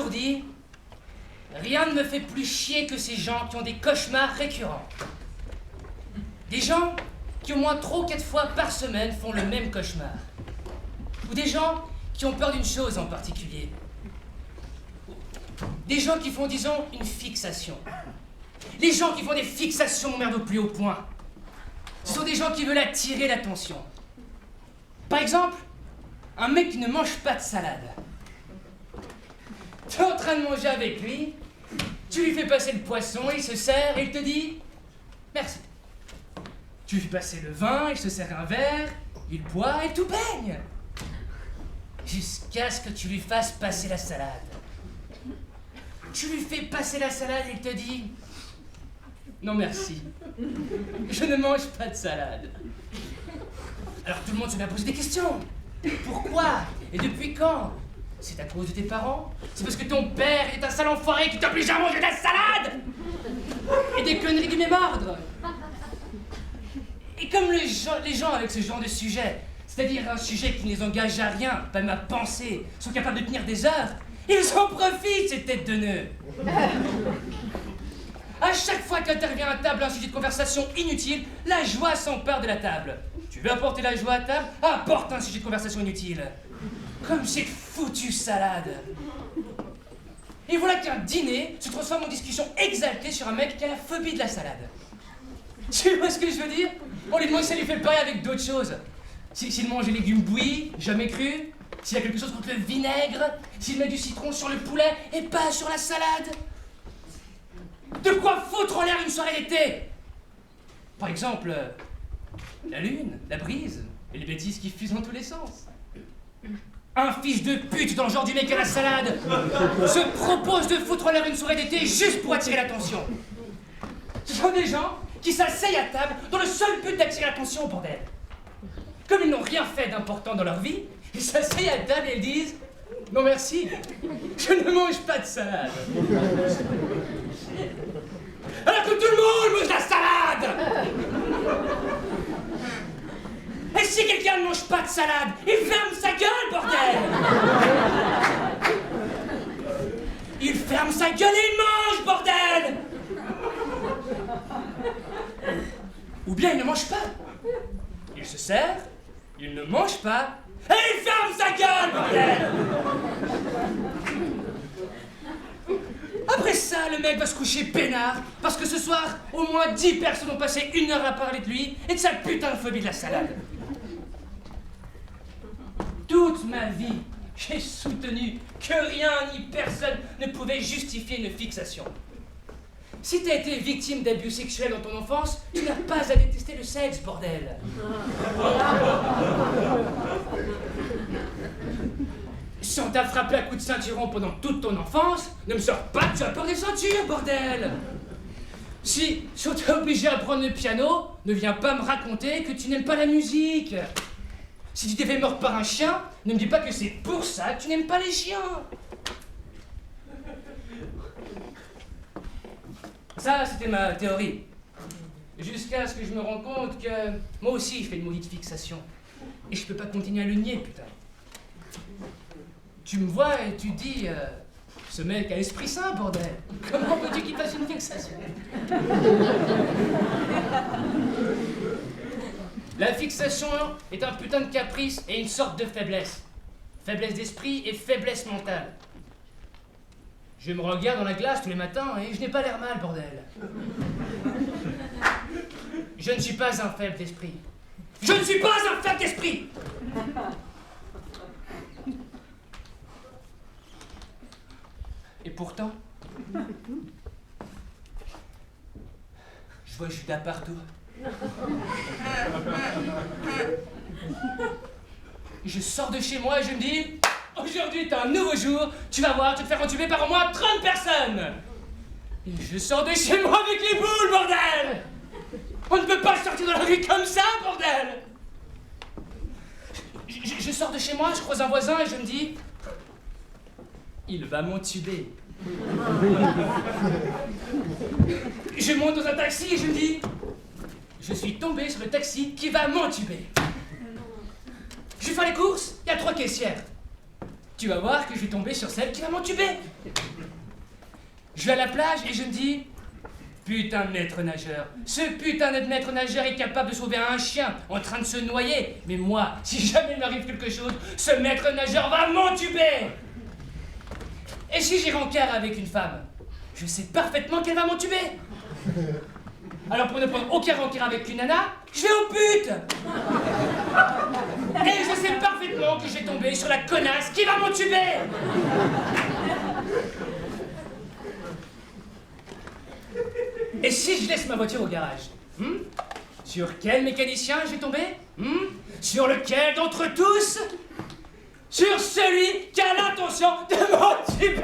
toujours dit, rien ne me fait plus chier que ces gens qui ont des cauchemars récurrents. Des gens qui au moins 3 ou 4 fois par semaine font le même cauchemar. Ou des gens qui ont peur d'une chose en particulier. Des gens qui font, disons, une fixation. Les gens qui font des fixations m'emmerdent au plus haut point. Ce sont des gens qui veulent attirer l'attention. Par exemple, un mec qui ne mange pas de salade. Tu es en train de manger avec lui, tu lui fais passer le poisson, il se sert et il te dit « Merci ». Tu lui fais passer le vin, il se sert un verre, il boit et tout baigne. Jusqu'à ce que tu lui fasses passer la salade. Tu lui fais passer la salade et il te dit « Non merci, je ne mange pas de salade ». Alors tout le monde se met à poser des questions. Pourquoi? Et depuis quand? C'est à cause de tes parents? C'est parce que ton père est un sale enfoiré qui t'oblige à manger de la salade? Et des conneries du même ordre. Et comme les gens avec ce genre de sujet, c'est-à-dire un sujet qui ne les engage à rien, pas même à penser, sont capables de tenir des heures, ils en profitent, ces têtes de nœuds. À chaque fois qu'intervient à table un sujet de conversation inutile, la joie s'empare de la table. Tu veux apporter la joie à table? Apporte un sujet de conversation inutile. Comme cette foutue salade. Et voilà qu'un dîner se transforme en discussion exaltée sur un mec qui a la phobie de la salade. Tu vois ce que je veux dire? On lui demande si ça lui fait pareil avec d'autres choses. S'il mange des légumes bouillis, jamais crus. S'il y a quelque chose contre le vinaigre. S'il met du citron sur le poulet et pas sur la salade. De quoi foutre en l'air une soirée d'été? Par exemple, la lune, la brise et les bêtises qui fusent dans tous les sens. Un fils de pute dans le genre du mec à la salade se propose de foutre en l'air une soirée d'été juste pour attirer l'attention. Ce sont des gens qui s'asseyent à table dans le seul but d'attirer l'attention au bordel. Comme ils n'ont rien fait d'important dans leur vie, ils s'asseyent à table et ils disent « Non merci, je ne mange pas de salade ». Alors que tout le monde mange la salade! Et si quelqu'un ne mange pas de salade, il ferme sa gueule, bordel! Il ferme sa gueule et il mange, bordel! Ou bien il ne mange pas. Il se sert, il ne mange pas, et il ferme sa gueule, bordel! Après ça, le mec va se coucher peinard, parce que ce soir, au moins 10 personnes ont passé 1 heure à parler de lui et de sa putain de phobie de la salade. Toute ma vie, j'ai soutenu que rien ni personne ne pouvait justifier une fixation. Si t'as été victime d'abus sexuels dans ton enfance, tu n'as pas à détester le sexe, bordel. Si on t'a frappé à coups de ceinturon pendant toute ton enfance, ne me sors pas que tu as peur des ceintures, bordel! Si on t'a obligé à apprendre le piano, ne viens pas me raconter que tu n'aimes pas la musique. Si tu t'es fait mordre par un chien, ne me dis pas que c'est pour ça que tu n'aimes pas les chiens. Ça, c'était ma théorie. Jusqu'à ce que je me rende compte que moi aussi, je fais une maudite fixation. Et je peux pas continuer à le nier, putain. Tu me vois et tu te dis, ce mec a l'esprit sain, bordel. Comment veux-tu qu'il fasse une fixation? La fixation est un putain de caprice et une sorte de faiblesse. Faiblesse d'esprit et faiblesse mentale. Je me regarde dans la glace tous les matins et je n'ai pas l'air mal, bordel. Je ne suis pas un faible d'esprit. Je ne suis pas un faible d'esprit! Et pourtant, je vois Judas partout. Je sors de chez moi et je me dis, aujourd'hui est un nouveau jour, tu vas voir, tu vas te faire entuber par au moins 30 personnes. Et je sors de chez moi avec les boules, bordel! On ne peut pas sortir de la rue comme ça, bordel! Je sors de chez moi, je croise un voisin et je me dis, il va m'entuber. Je monte dans un taxi et je me dis, je suis tombé sur le taxi qui va m'entuber. Je vais faire les courses, il y a 3 caissières. tu vas voir que je vais tomber sur celle qui va m'entuber. Je vais à la plage et je me dis, putain de maître nageur, ce putain de maître nageur est capable de sauver un chien en train de se noyer. Mais moi, si jamais il m'arrive quelque chose, ce maître nageur va m'entuber. Et si j'ai rencard avec une femme, je sais parfaitement qu'elle va m'entuber. Alors pour ne prendre aucun rencard avec une nana, je vais aux putes. Et je sais parfaitement que je vais tomber sur la connasse qui va m'entuber. Et si je laisse ma voiture au garage, sur quel mécanicien je vais tomber? Sur lequel d'entre tous? Sur celui qui a l'intention de m'entuber.